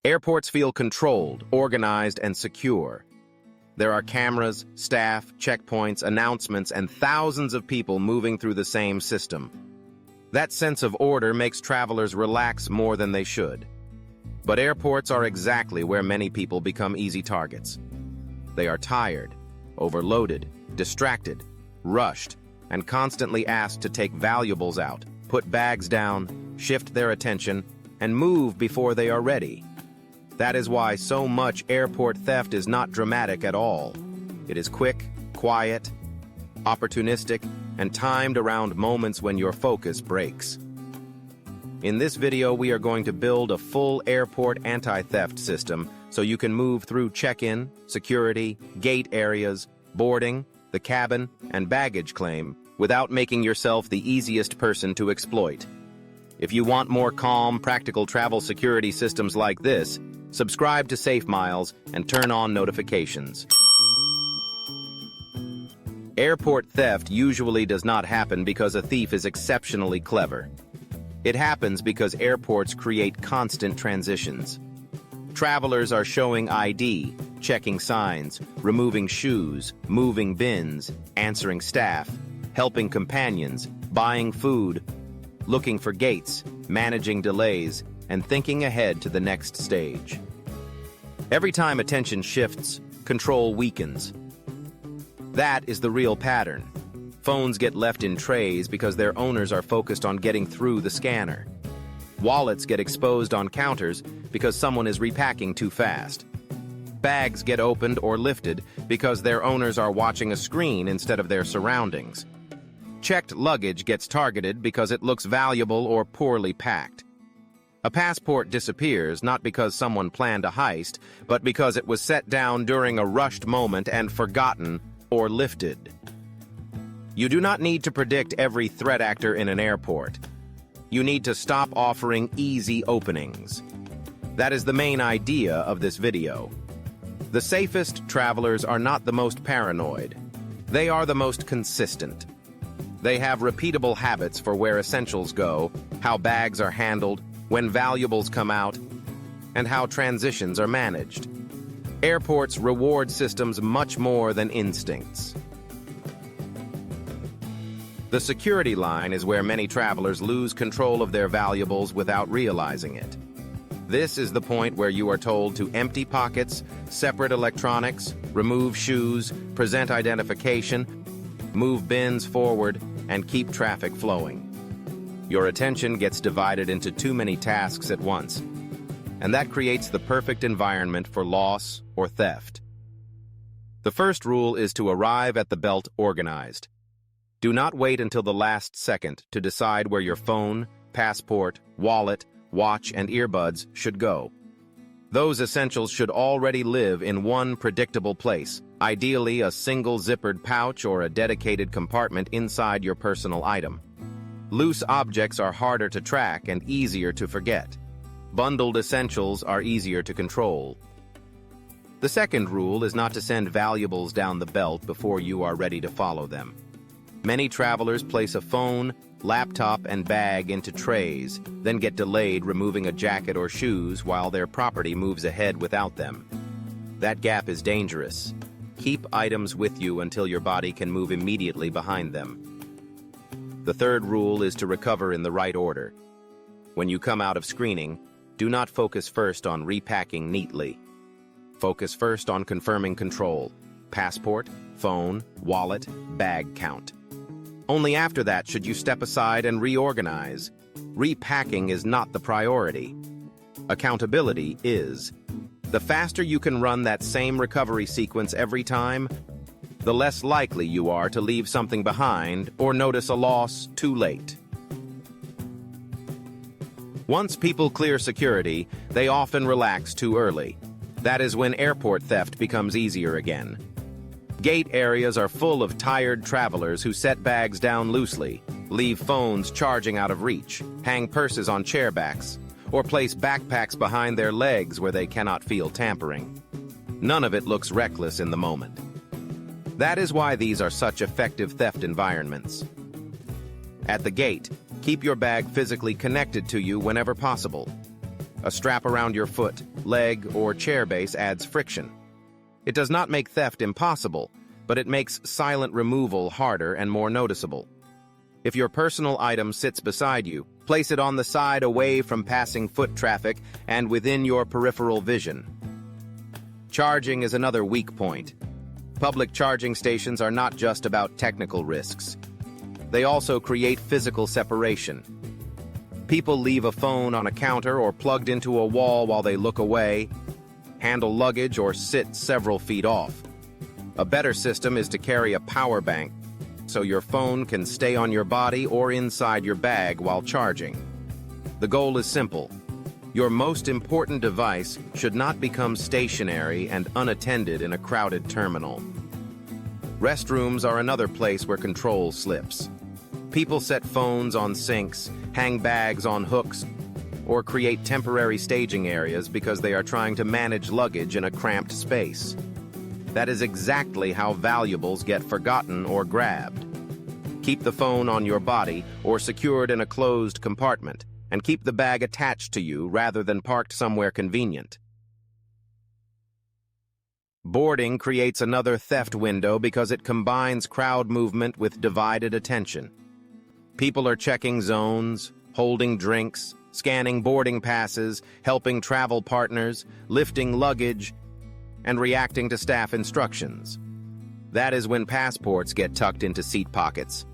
Airports feel controlled, organized, and secure. There are cameras, staff, checkpoints, announcements, and thousands of people moving through the same system. That sense of order makes travelers relax more than they should. But airports are exactly where many people become easy targets. They are tired, overloaded, distracted, rushed, and constantly asked to take valuables out, put bags down, shift their attention, and move before they are ready. That is why so much airport theft is not dramatic at all. It is quick, quiet, opportunistic, and timed around moments when your focus breaks. In this video, we are going to build a full airport anti-theft system so you can move through check-in, security, gate areas, boarding, the cabin, and baggage claim without making yourself the easiest person to exploit. If you want more calm, practical travel security systems like this, subscribe to SafeMiles and turn on notifications. Airport theft usually does not happen because a thief is exceptionally clever. It happens because airports create constant transitions. Travelers are showing ID, checking signs, removing shoes, moving bins, answering staff, helping companions, buying food, looking for gates, managing delays, and thinking ahead to the next stage. Every time attention shifts, control weakens. That is the real pattern. Phones get left in trays because their owners are focused on getting through the scanner. Wallets get exposed on counters because someone is repacking too fast. Bags get opened or lifted because their owners are watching a screen instead of their surroundings. Checked luggage gets targeted because it looks valuable or poorly packed. A passport disappears not because someone planned a heist, but because it was set down during a rushed moment and forgotten or lifted. You do not need to predict every threat actor in an airport. You need to stop offering easy openings. That is the main idea of this video. The safest travelers are not the most paranoid. They are the most consistent. They have repeatable habits for where essentials go, how bags are handled, when valuables come out, and how transitions are managed. Airports reward systems much more than instincts. The security line is where many travelers lose control of their valuables without realizing it. This is the point where you are told to empty pockets, separate electronics, remove shoes, present identification, move bins forward, and keep traffic flowing. Your attention gets divided into too many tasks at once, and that creates the perfect environment for loss or theft. The first rule is to arrive at the belt organized. Do not wait until the last second to decide where your phone, passport, wallet, watch, and earbuds should go. Those essentials should already live in one predictable place, ideally a single zippered pouch or a dedicated compartment inside your personal item. Loose objects are harder to track and easier to forget. Bundled essentials are easier to control. The second rule is not to send valuables down the belt before you are ready to follow them. Many travelers place a phone, laptop, and bag into trays, then get delayed removing a jacket or shoes while their property moves ahead without them. That gap is dangerous. Keep items with you until your body can move immediately behind them. The third rule is to recover in the right order. When you come out of screening, do not focus first on repacking neatly. Focus first on confirming control: passport, phone, wallet, bag count. Only after that should you step aside and reorganize. Repacking is not the priority. Accountability is. The faster you can run that same recovery sequence every time, the less likely you are to leave something behind or notice a loss too late. Once people clear security, they often relax too early. That is when airport theft becomes easier again. Gate areas are full of tired travelers who set bags down loosely, leave phones charging out of reach, hang purses on chairbacks, or place backpacks behind their legs where they cannot feel tampering. None of it looks reckless in the moment. That is why these are such effective theft environments. At the gate, keep your bag physically connected to you whenever possible. A strap around your foot, leg, or chair base adds friction. It does not make theft impossible, but it makes silent removal harder and more noticeable. If your personal item sits beside you, place it on the side away from passing foot traffic and within your peripheral vision. Charging is another weak point. Public charging stations are not just about technical risks. They also create physical separation. People leave a phone on a counter or plugged into a wall while they look away, handle luggage, or sit several feet off. A better system is to carry a power bank so your phone can stay on your body or inside your bag while charging. The goal is simple. Your most important device should not become stationary and unattended in a crowded terminal. Restrooms are another place where control slips. People set phones on sinks, hang bags on hooks, or create temporary staging areas because they are trying to manage luggage in a cramped space. That is exactly how valuables get forgotten or grabbed. Keep the phone on your body or secured in a closed compartment, and keep the bag attached to you rather than parked somewhere convenient. Boarding creates another theft window because it combines crowd movement with divided attention. People are checking zones, holding drinks, scanning boarding passes, helping travel partners, lifting luggage, and reacting to staff instructions. That is when passports get tucked into seat pockets.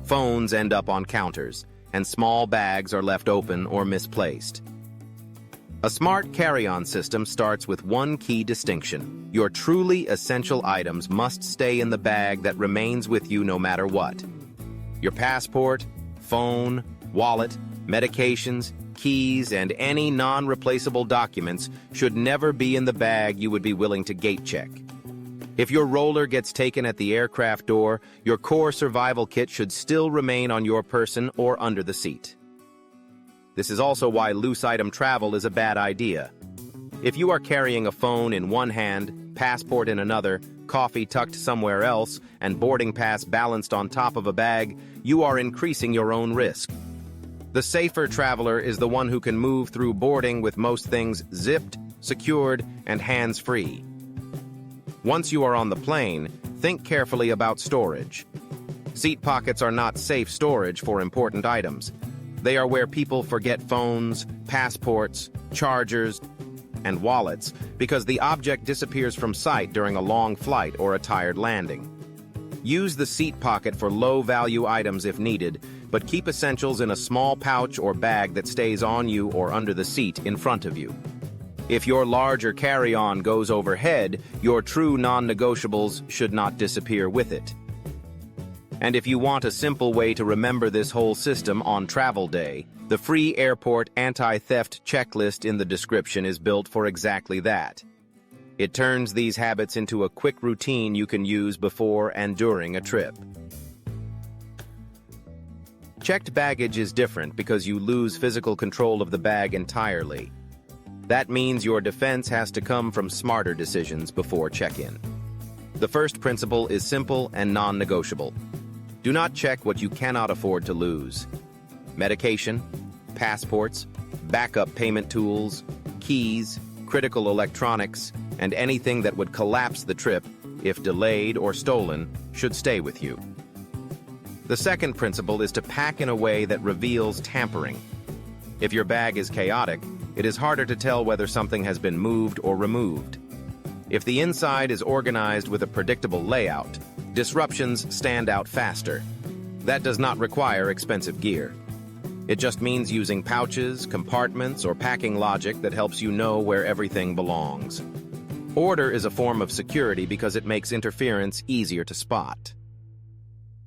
Phones end up on counters, and small bags are left open or misplaced. A smart carry-on system starts with one key distinction. Your truly essential items must stay in the bag that remains with you no matter what. Your passport, phone, wallet, medications, keys, and any non-replaceable documents should never be in the bag you would be willing to gate check. If your roller gets taken at the aircraft door, your core survival kit should still remain on your person or under the seat. This is also why loose item travel is a bad idea. If you are carrying a phone in one hand, passport in another, coffee tucked somewhere else, and boarding pass balanced on top of a bag, you are increasing your own risk. The safer traveler is the one who can move through boarding with most things zipped, secured, and hands-free. Once you are on the plane, think carefully about storage. Seat pockets are not safe storage for important items. They are where people forget phones, passports, chargers, and wallets because the object disappears from sight during a long flight or a tired landing. Use the seat pocket for low-value items if needed, but keep essentials in a small pouch or bag that stays on you or under the seat in front of you. If your larger carry-on goes overhead, your true non-negotiables should not disappear with it. And if you want a simple way to remember this whole system on travel day, the free airport anti-theft checklist in the description is built for exactly that. It turns these habits into a quick routine you can use before and during a trip. Checked baggage is different because you lose physical control of the bag entirely. That means your defense has to come from smarter decisions before check-in. The first principle is simple and non-negotiable. Do not check what you cannot afford to lose. Medication, passports, backup payment tools, keys, critical electronics, and anything that would collapse the trip, if delayed or stolen, should stay with you. The second principle is to pack in a way that reveals tampering. If your bag is chaotic, it is harder to tell whether something has been moved or removed. If the inside is organized with a predictable layout, disruptions stand out faster. That does not require expensive gear. It just means using pouches, compartments, or packing logic that helps you know where everything belongs. Order is a form of security because it makes interference easier to spot.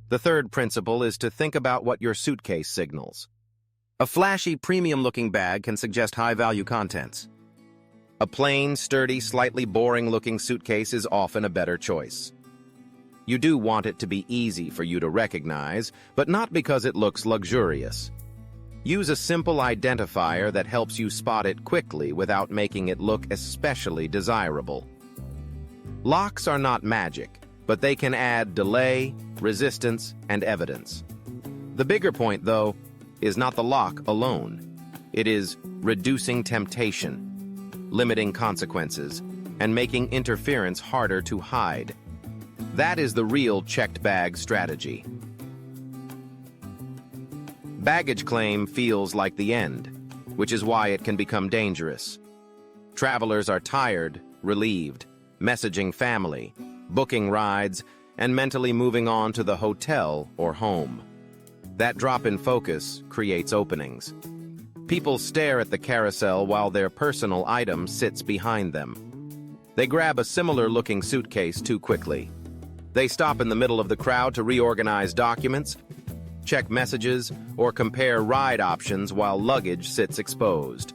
The third principle is to think about what your suitcase signals. A flashy, premium-looking bag can suggest high-value contents. A plain, sturdy, slightly boring-looking suitcase is often a better choice. You do want it to be easy for you to recognize, but not because it looks luxurious. Use a simple identifier that helps you spot it quickly without making it look especially desirable. Locks are not magic, but they can add delay, resistance, and evidence. The bigger point, though, is not the lock alone. It is reducing temptation. limiting consequences, and making interference harder to hide. That is the real checked bag strategy. Baggage claim feels like the end, which is why it can become dangerous. Travelers are tired, relieved, messaging family, booking rides, and mentally moving on to the hotel or home. That drop in focus creates openings. People stare at the carousel while their personal item sits behind them. They grab a similar-looking suitcase too quickly. They stop in the middle of the crowd to reorganize documents, check messages, or compare ride options while luggage sits exposed.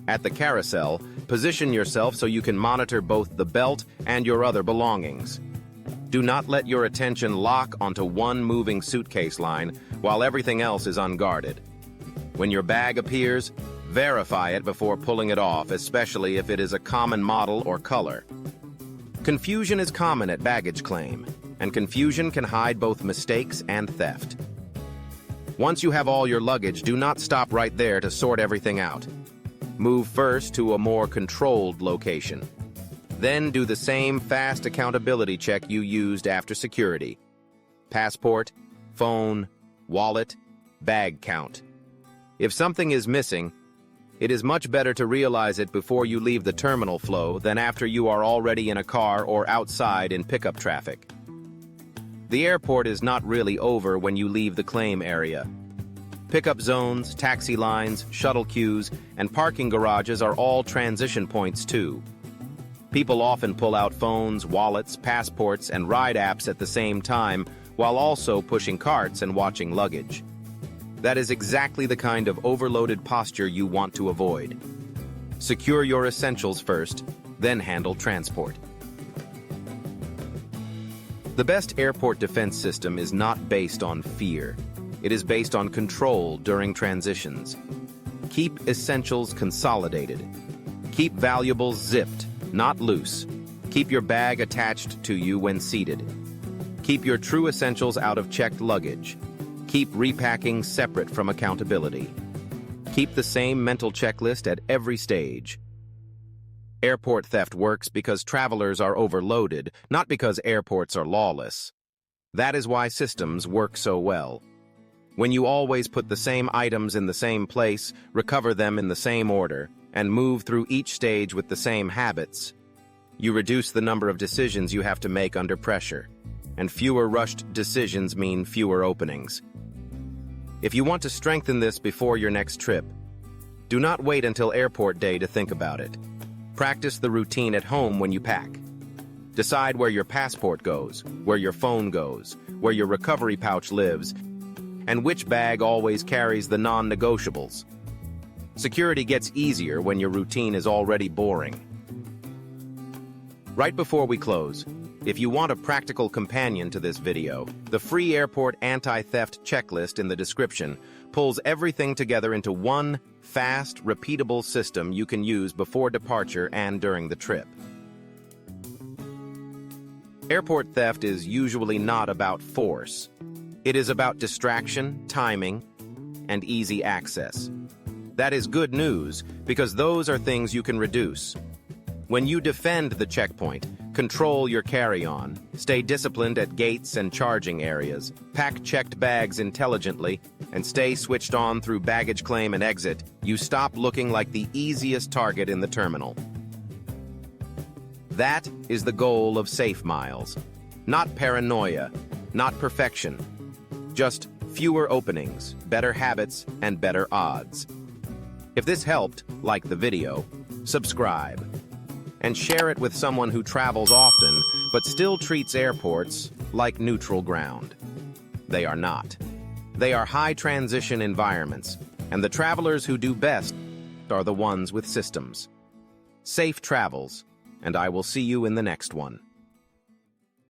At the carousel, position yourself so you can monitor both the belt and your other belongings. Do not let your attention lock onto one moving suitcase line while everything else is unguarded. When your bag appears, verify it before pulling it off, especially if it is a common model or color. Confusion is common at baggage claim, and confusion can hide both mistakes and theft. Once you have all your luggage, do not stop right there to sort everything out. Move first to a more controlled location. Then do the same fast accountability check you used after security. Passport, phone, wallet, bag count. If something is missing, it is much better to realize it before you leave the terminal flow than after you are already in a car or outside in pickup traffic. The airport is not really over when you leave the claim area. Pickup zones, taxi lines, shuttle queues, and parking garages are all transition points too. People often pull out phones, wallets, passports, and ride apps at the same time while also pushing carts and watching luggage. That is exactly the kind of overloaded posture you want to avoid. Secure your essentials first, then handle transport. The best airport defense system is not based on fear. It is based on control during transitions. Keep essentials consolidated. Keep valuables zipped, not loose. Keep your bag attached to you when seated. Keep your true essentials out of checked luggage. Keep repacking separate from accountability. Keep the same mental checklist at every stage. Airport theft works because travelers are overloaded, not because airports are lawless. That is why systems work so well. When you always put the same items in the same place, recover them in the same order, and move through each stage with the same habits, you reduce the number of decisions you have to make under pressure, and fewer rushed decisions mean fewer openings. If you want to strengthen this before your next trip, do not wait until airport day to think about it. Practice the routine at home when you pack. Decide where your passport goes, where your phone goes, where your recovery pouch lives, and which bag always carries the non-negotiables. Security gets easier when your routine is already boring. Right before we close, if you want a practical companion to this video, the free airport anti-theft checklist in the description pulls everything together into one fast, repeatable system you can use before departure and during the trip. Airport theft is usually not about force. It is about distraction, timing, and easy access. That is good news because those are things you can reduce. When you defend the checkpoint, control your carry-on, stay disciplined at gates and charging areas, pack checked bags intelligently, and stay switched on through baggage claim and exit, you stop looking like the easiest target in the terminal. That is the goal of SafeMiles. Not paranoia, not perfection. Just fewer openings, better habits, and better odds. If this helped, like the video, subscribe, and share it with someone who travels often but still treats airports like neutral ground. They are not. They are high-transition environments, and the travelers who do best are the ones with systems. Safe travels, and I will see you in the next one.